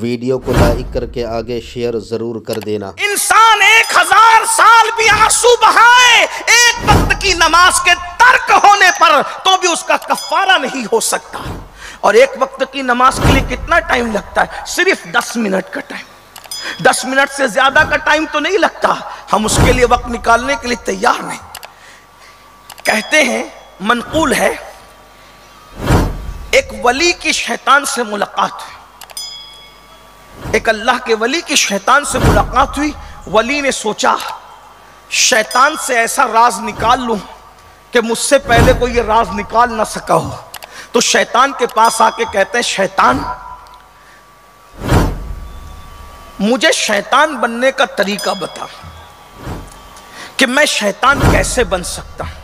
Video کو like کر کے آگے شیئر ضرور کر دینا۔ انسان 1000 سال بھی آنسو بہائے ایک وقت کی نماز کے ترک ہونے پر تو بھی اس کا کفارہ نہیں ہو سکتا۔ اور ایک وقت کی نماز کے لیے کتنا ٹائم لگتا ہے؟ صرف 10 منٹ کا ٹائم۔ 10 منٹ سے زیادہ کا ٹائم تو نہیں لگتا، ہم اس کے لیے وقت نکالنے کے لیے تیار نہیں۔ کہتے ہیں، منقول ہے، ایک ولی کی شیطان سے ملاقات ہوئی، ایک اللہ کے ولی کی شیطان سے ملاقات ہوئی۔ ولی نے سوچا شیطان سے ایسا راز نکال لوں کہ مجھ سے پہلے کوئی یہ راز نکال نہ سکا ہو۔ تو شیطان کے پاس آ کے کہتے ہیں، شیطان مجھے شیطان بننے کا طریقہ بتا کہ میں شیطان کیسے بن سکتا ہوں۔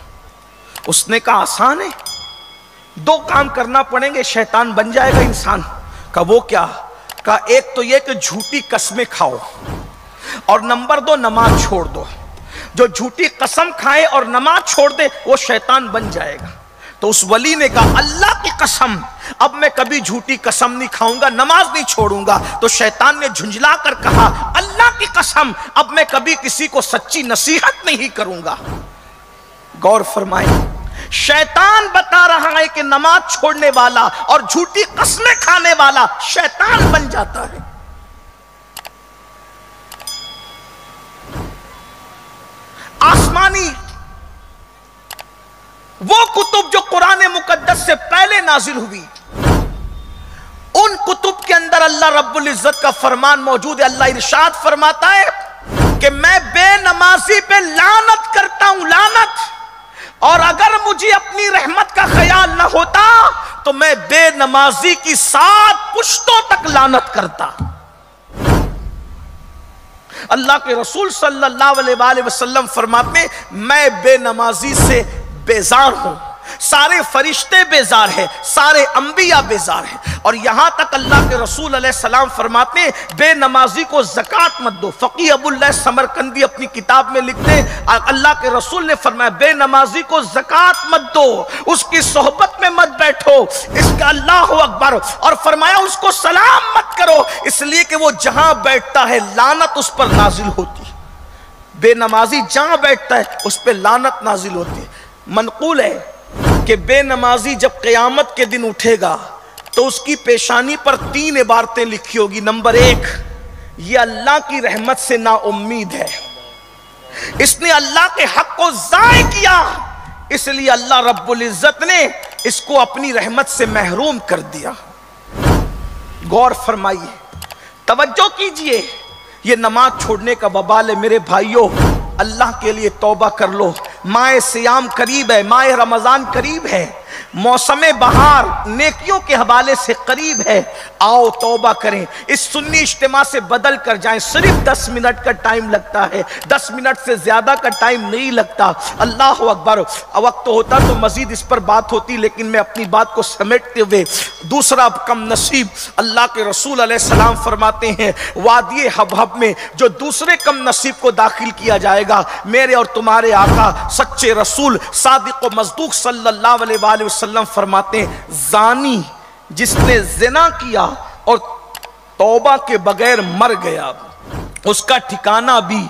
اس نے کہا آسان ہے، 2 کام کرنا پڑیں گے، شیطان بن جائے گا انسان۔ کہا وہ کیا؟ کہا ایک تو یہ کہ جھوٹی قسمیں کھاؤ، اور نمبر 2 نماز چھوڑ دو۔ جو جھوٹی قسم کھائے اور نماز چھوڑ دے وہ شیطان بن جائے گا۔ تو اس ولی نے کہا اللہ کی قسم اب میں کبھی جھوٹی قسم نہیں کھاؤں گا، نماز نہیں چھوڑوں گا۔ تو شیطان نے جھنجھلا کر کہا اللہ کی قسم اب میں کبھی کسی کو سچی نصیحت نہیں کروں گا۔ غور فرمائیں، شیطان بتا رہا ہے کہ نماز چھوڑنے والا اور جھوٹی قسمیں کھانے والا شیطان بن جاتا ہے۔ آسمانی وہ کتب جو قرآن مقدس سے پہلے نازل ہوئی، ان کتب کے اندر اللہ رب العزت کا فرمان موجود ہے۔ اللہ ارشاد فرماتا ہے کہ میں بے نمازی پہ لعنت کرتا ہوں، لعنت، اور اگر مجھے اپنی رحمت کا خیال نہ ہوتا تو میں بے نمازی کی 7 پشتوں تک لعنت کرتا۔ اللہ کے رسول صلی اللہ علیہ وآلہ وسلم فرماتے ہیں میں بے نمازی سے بیزار ہوں، سارے فرشتے بیزار ہیں، سارے انبیاء بیزار ہیں۔ اور یہاں تک اللہ کے رسول علیہ السلام فرماتے ہیں بے نمازی کو زکوٰۃ مت دو۔ فقیہ ابو اللہ سمرقندی اپنی کتاب میں لکھتے ہیں اللہ کے رسول نے فرمایا بے نمازی کو زکوٰۃ مت دو، اس کی صحبت میں مت بیٹھو، اس کا اللہ اکبر، اور فرمایا اس کو سلام مت کرو، اس لیے کہ وہ جہاں بیٹھتا ہے لعنت اس پر نازل ہوتی ہے۔ بے نمازی جہاں بیٹھتا ہے اس پہ لعنت نازل ہوتی ہے۔ منقول ہے کہ بے نمازی جب قیامت کے دن اٹھے گا تو اس کی پیشانی پر 3 عبارتیں لکھی ہوگی۔ نمبر 1، یہ اللہ کی رحمت سے نا امید ہے، اس نے اللہ کے حق کو ضائع کیا، اس لیے اللہ رب العزت نے اس کو اپنی رحمت سے محروم کر دیا۔ غور فرمائیے، توجہ کیجئے، یہ نماز چھوڑنے کا وبال ہے۔ میرے بھائیوں، اللہ کے لیے توبہ کر لو، ماہ سیام قریب ہے، ماہ رمضان قریب ہے، موسم بہار نیکیوں کے حوالے سے قریب ہے۔ آؤ توبہ کریں، اس سنی اجتماع سے بدل کر جائیں۔ صرف 10 منٹ کا ٹائم لگتا ہے، 10 منٹ سے زیادہ کا ٹائم نہیں لگتا۔ اللہ اکبر، وقت ہوتا تو مزید اس پر بات ہوتی، لیکن میں اپنی بات کو سمیٹتے ہوئے دوسرا کم نصیب اللہ کے رسول علیہ السلام فرماتے ہیں وادی حبہب میں جو دوسرے کم نصیب کو داخل کیا جائے گا، میرے اور تمہارے آقا سچے رسول صادق و مصدوق صلی اللہ علیہ وآلہ وسلم فرماتے ہیں زانی جس نے زنا کیا اور توبہ کے بغیر مر گیا اس کا ٹھکانہ بھی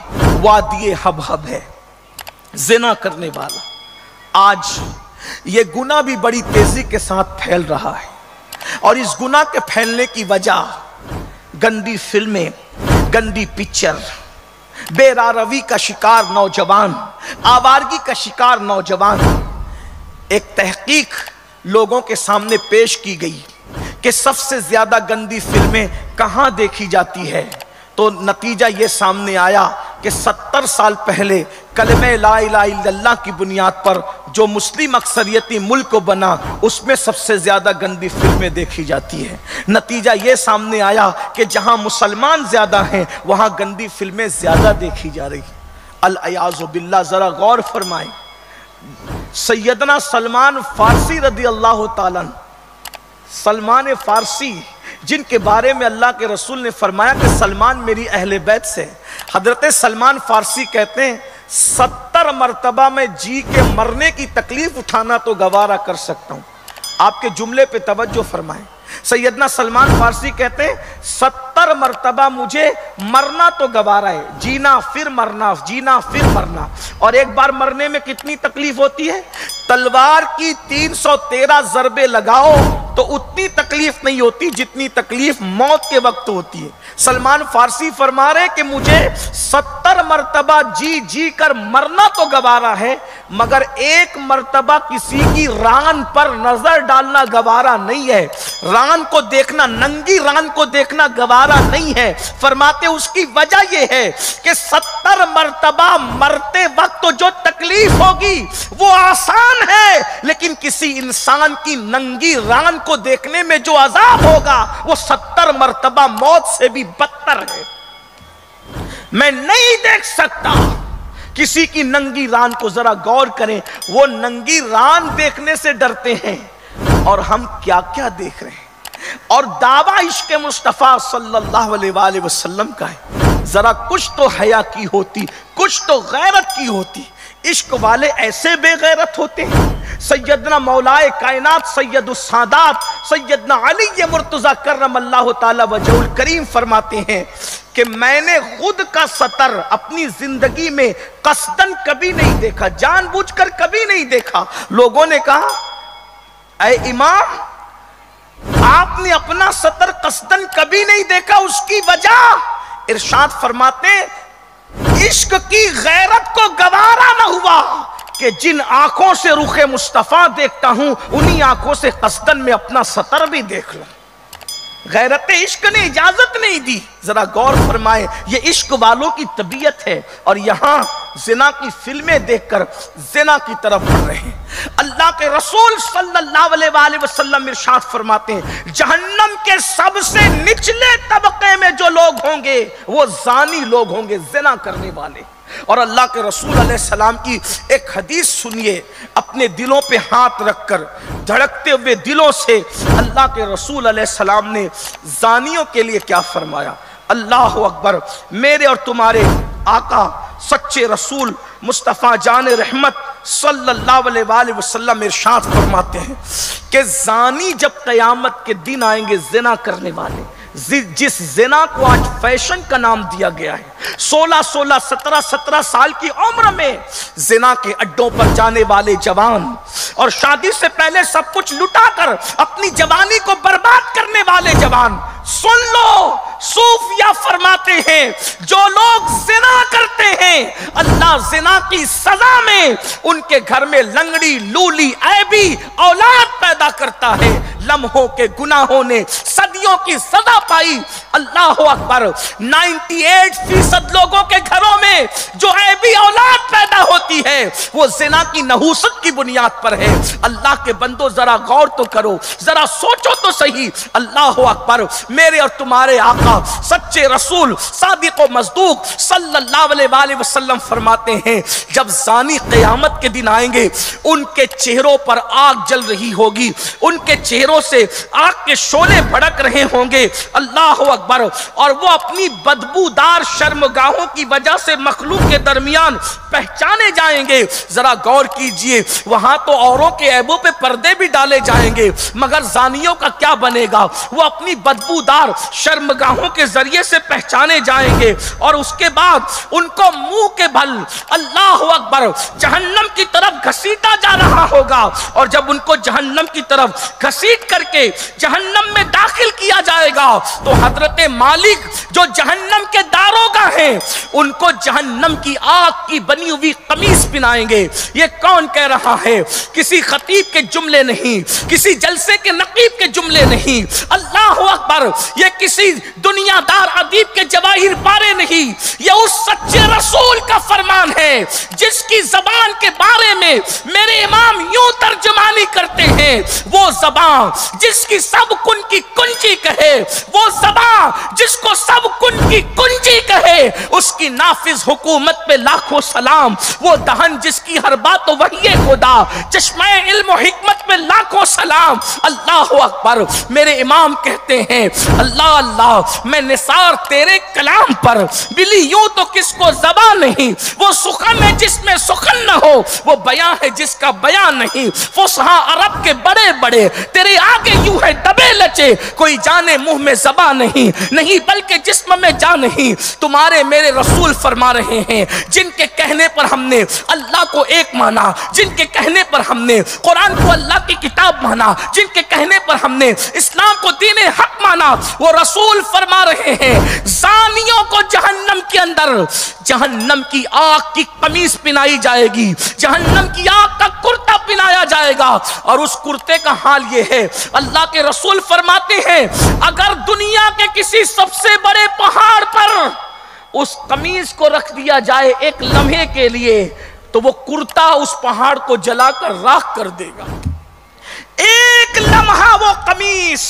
وادی حبہب ہے۔ زنا کرنے والا، آج یہ گناہ بھی بڑی تیزی کے ساتھ پھیل رہا ہے، اور اس گناہ کے پھیلنے کی وجہ گندی فلمیں، گندی پکچر، بے راروی کا شکار نوجوان، آوارگی کا شکار نوجوان۔ ایک تحقیق لوگوں کے سامنے پیش کی گئی کہ سب سے زیادہ گندی فلمیں کہاں دیکھی جاتی ہے، تو نتیجہ یہ سامنے آیا کہ 70 سال پہلے کلمہ لا الہ الا اللہ کی بنیاد پر جو مسلم اکثریتی ملک بنا اس میں سب سے زیادہ گندی فلمیں دیکھی جاتی ہیں۔ نتیجہ یہ سامنے آیا کہ جہاں مسلمان زیادہ ہیں وہاں گندی فلمیں زیادہ دیکھی جا رہی ہیں۔ العیاذ باللہ، ذرا غور فرمائیں، سیدنا سلمان فارسی رضی اللہ تعالیٰ عنہ، سلمان فارسی جن کے بارے میں اللہ کے رسول نے فرمایا کہ سلمان میری اہل بیت سے، حضرت سلمان فارسی کہتے ہیں 70 مرتبہ میں جی کے مرنے کی تکلیف اٹھانا تو گوارا کر سکتا ہوں۔ آپ کے جملے پہ توجہ فرمائیں، سیدنا سلمان فارسی کہتے ہیں 70 مرتبہ مجھے مرنا تو گوارا ہے، جینا پھر مرنا، جینا پھر مرنا۔ اور ایک بار مرنے میں کتنی تکلیف ہوتی ہے؟ تلوار کی 313 ضربے لگاؤ تو اتنی تکلیف نہیں ہوتی جتنی تکلیف موت کے وقت ہوتی ہے۔ سلمان فارسی فرما رہے کہ مجھے 70 مرتبہ جی جی کر مرنا تو گوارا ہے، مگر ایک مرتبہ کسی کی ران پر نظر ڈالنا گوارا نہیں ہے، ران کو دیکھنا، ننگی ران کو دیکھنا گوارا نہیں ہے۔ فرماتے اس کی وجہ یہ ہے کہ 70 مرتبہ مرتے وقت تو جو تکلیف ہوگی وہ آسان ہے، لیکن کسی انسان کی ننگی ران کو دیکھنے میں جو عذاب ہوگا وہ 70 مرتبہ موت سے بھی بدتر ہے۔ میں نہیں دیکھ سکتا کسی کی ننگی ران کو، ذرا غور کریں، وہ ننگی ران دیکھنے سے ڈرتے ہیں اور ہم کیا کیا دیکھ رہے ہیں۔ اور دعویٰ عشق مصطفیٰ صلی اللہ علیہ وآلہ وسلم کا ہے، ذرا کچھ تو حیا کی ہوتی، کچھ تو غیرت کی ہوتی۔ عشق والے ایسے بے غیرت ہوتے ہیں۔ سیدنا مولائے کائنات سید السادات سیدنا علی مرتضی کرم اللہ تعالی وجہ الکریم فرماتے ہیں کہ میں نے خود کا سطر اپنی زندگی میں قصدن کبھی نہیں دیکھا، جان بوجھ کر کبھی نہیں دیکھا۔ لوگوں نے کہا اے امام آپ نے اپنا سطر قصدن کبھی نہیں دیکھا، اس کی وجہ؟ ارشاد فرماتے عشق کی غیرت کو گوارا نہ ہوا کہ جن آنکھوں سے رخ مصطفیٰ دیکھتا ہوں انہی آنکھوں سے قصدن میں اپنا سطر بھی دیکھ لوں۔ غیرت عشق نے اجازت نہیں دی۔ ذرا غور فرمائیں، یہ عشق والوں کی طبیعت ہے، اور یہاں زنا کی فلمیں دیکھ کر زنا کی طرف بڑھ رہے ہیں۔ اللہ کے رسول صلی اللہ علیہ وآلہ وسلم ارشاد فرماتے ہیں جہنم کے سب سے نچلے طبقے میں جو لوگ ہوں گے وہ زانی لوگ ہوں گے، زنا کرنے والے۔ اور اللہ کے رسول علیہ السلام کی ایک حدیث سنیے، اپنے دلوں پہ ہاتھ رکھ کر دھڑکتے ہوئے دلوں سے اللہ کے رسول علیہ السلام نے زانیوں کے لیے کیا فرمایا۔ اللہ اکبر۔ میرے اور تمہارے آقا سچے رسول مصطفیٰ جان رحمت صلی اللہ علیہ وآلہ وسلم ارشاد فرماتے ہیں کہ زانی جب قیامت کے دن آئیں گے، زنا کرنے والے، جس زنا کو آج فیشن کا نام دیا گیا ہے، 16 17 سال کی عمر میں زنا کے اڈوں پر جانے والے جوان، اور شادی سے پہلے سب کچھ لٹا کر اپنی جوانی کو برباد کرنے والے جوان، سن لو، صوفیہ فرماتے ہیں جو لوگ زنا کرتے ہیں اللہ زنا کی سزا میں ان کے گھر میں لنگڑی لولی عیبی اولاد پیدا کرتا ہے۔ لمحوں کے گناہوں نے صدیوں کی سزا پائی۔ اللہ اکبر۔ 98% لوگوں کے گھروں میں جو عیبی اولاد پیدا ہوتی ہے وہ زنا کی نحوست کی بنیاد پر ہے۔ اللہ کے بندو ذرا غور تو کرو، ذرا سوچو تو صحیح۔ اللہ اکبر۔ میرے اور تمہارے آقا سچے رسول صادق و مصدوق صلی اللہ علیہ وآلہ وسلم فرماتے ہیں جب زانی قیامت کے دن آئیں گے ان کے چہروں پر آگ جل رہی ہوگی، ان کے چہروں سے آگ کے شعلے بھڑک رہے ہوں گے۔ اللہ اکبر۔ اور وہ اپنی بدبودار شرمگاہوں کی وجہ سے مخلوق کے درمیان پہچانے جائیں گے۔ ذرا غور کیجئے، وہاں تو اوروں کے عیبوں پہ پردے بھی ڈالے جائیں گے، مگر زانیوں کا کیا بنے گا؟ وہ اپنی بدبودار شرمگاہوں کے ذریعے سے پہچانے جائیں گے، اور اس کے بعد ان کو منہ کے بھل اللہ اکبر جہنم کی طرف گھسیٹا جا رہا ہوگا، اور جب ان کو جہنم کی طرف گھسیٹ کر کے جہنم میں داخل کیا جائے گا تو حضرت مالک جو جہنم کے داروغہ ہیں ان کو جہنم کی آگ کی بنی ہوئی قمیص پہنائیں گے۔ یہ کون کہہ رہا ہے؟ کسی خطیب کے جملے نہیں، کسی جلسے کے نقیب کے جملے نہیں، اللہ اکبر، یہ کسی دنیا دار ادیب کے جواہر پارے نہیں، یہ اس سچے رسول کا فرمان ہے جس کی زبان کے بارے میں میرے امام یوں ترجمانی کرتے ہیں، وہ زبان جس کی سب کن کی کنجی کہے، وہ زبان جس کو سب کن کی کنجی کہے، اس کی نافذ حکومت پہ لاکھوں سلام، وہ دہن جس کی ہر بات وحی خدا، چشمہ علم و حکمت پہ لاکھوں سلام۔ اللہ اکبر۔ میرے امام کہتے ہیں اللہ اللہ میں نثار تیرے کلام پر، بلی یوں تو کس کو زبان نہیں، وہ سخن ہے جس میں سخن نہ ہو، وہ بیان ہے جس کا بیان نہیں، فصحا عرب کے بڑے بڑے تیرے آگے یوں ہے دبے لچے، کوئی جانے منہ میں زبان نہیں بلکہ جسم میں جان نہیں۔ تمہارے میرے رسول فرما رہے ہیں جن کے کہنے پر ہم نے اللہ کو ایک مانا، جن کے کہنے پر ہم نے قرآن کو اللہ کی کتاب مانا، جن کے کہنے پر ہم نے اسلام کو دین حق مانا، وہ رسول فرما رہے ہیں زانیوں کو جہنم کے اندر جہنم کی آگ کی قمیص پہنائی جائے گی، جہنم کی آگ کا کرتا پہنایا جائے گا، اور اس کرتے کا حال یہ ہے اللہ کے رسول فرماتے ہیں اگر دنیا کے کسی سب سے بڑے پہاڑ پر اس قمیص کو رکھ دیا جائے ایک لمحے کے لیے تو وہ کرتا اس پہاڑ کو جلا کر راکھ کر دے گا۔ ایک لمحہ وہ قمیص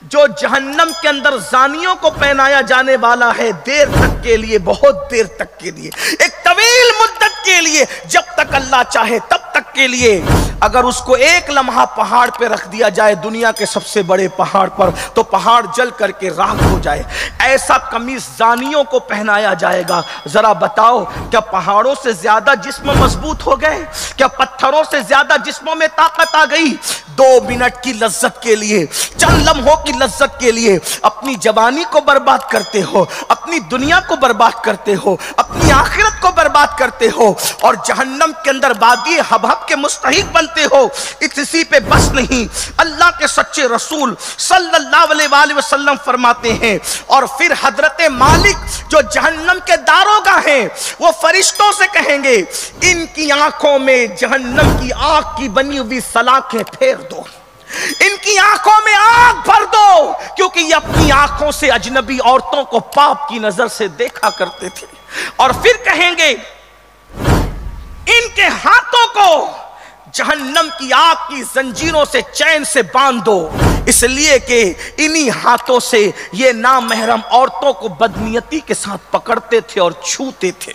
جو جہنم کے اندر زانیوں کو پہنایا جانے والا ہے، دیر تک کے لیے، بہت دیر تک کے لیے، ایک طویل مدت کے لیے، جب تک اللہ چاہے تب تک کے لیے، اگر اس کو ایک لمحہ پہاڑ پہ رکھ دیا جائے دنیا کے سب سے بڑے پہاڑ پر تو پہاڑ جل کر کے راکھ ہو جائے، ایسا قمیص زانیوں کو پہنایا جائے گا۔ ذرا بتاؤ کیا پہاڑوں سے زیادہ جسم مضبوط ہو گئے؟ کیا پتھروں سے زیادہ جسموں میں طاقت آ گئی؟ 2 منٹ کی لذت کے لیے، چند لمحوں کی لذت کے لیے اپنی جوانی کو برباد کرتے ہو، اپنی دنیا کو برباد کرتے ہو، اپنی آخرت کو برباد کرتے ہو، اور جہنم کے اندر بادی حبہب کے مستحق بنتے ہو۔ اسی پہ بس نہیں، اللہ کے سچے رسول صلی اللہ علیہ وآلہ وسلم فرماتے ہیں اور پھر حضرت مالک جو جہنم کے داروغہ ہیں وہ فرشتوں سے کہیں گے ان کی آنکھوں میں جہنم کی آگ کی بنی ہوئی سلاخیں پھیر دو، ان کی آنکھوں میں آگ بھر دو، کیونکہ یہ اپنی آنکھوں سے اجنبی عورتوں کو پاپ کی نظر سے دیکھا کرتے تھے۔ اور پھر کہیں گے ان کے ہاتھوں کو جہنم کی آگ کی زنجیروں سے چین سے باندھ دو، اس لیے کہ انہی ہاتھوں سے یہ نامحرم عورتوں کو بدنیتی کے ساتھ پکڑتے تھے اور چھوتے تھے۔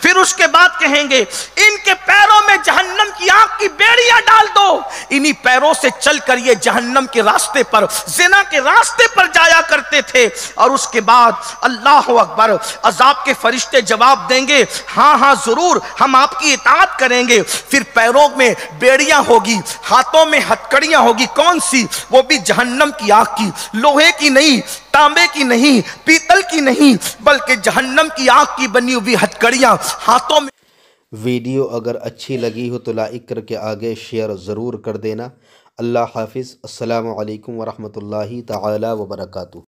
پھر اس کے بعد کہیں گے ان کے پیروں میں جہنم کی آگ کی بیڑیاں ڈال دو، انہی پیروں سے چل کر یہ جہنم کے راستے پر، زنا کے راستے پر جایا کرتے تھے۔ اور اس کے بعد اللہ اکبر، عذاب کے فرشتے جواب دیں گے ہاں ہاں ضرور ہم آپ کی اطاعت کریں گے۔ پھر پیروں میں بیڑیاں ہوگی، ہاتھوں میں ہتکڑیاں ہوگی، کون سی؟ وہ بھی جہنم کی آگ کی، لوہے کی نہیں، تانبے کی نہیں، پیتل کی نہیں، بلکہ جہنم کی آگ کی بنی ہوئی ہتکڑیاں ہاتھوں میں۔ ویڈیو اگر اچھی لگی ہو تو لائک کر کے آگے شیئر ضرور کر دینا۔ اللہ حافظ۔ السلام علیکم ورحمۃ اللہ تعالی وبرکاتہ۔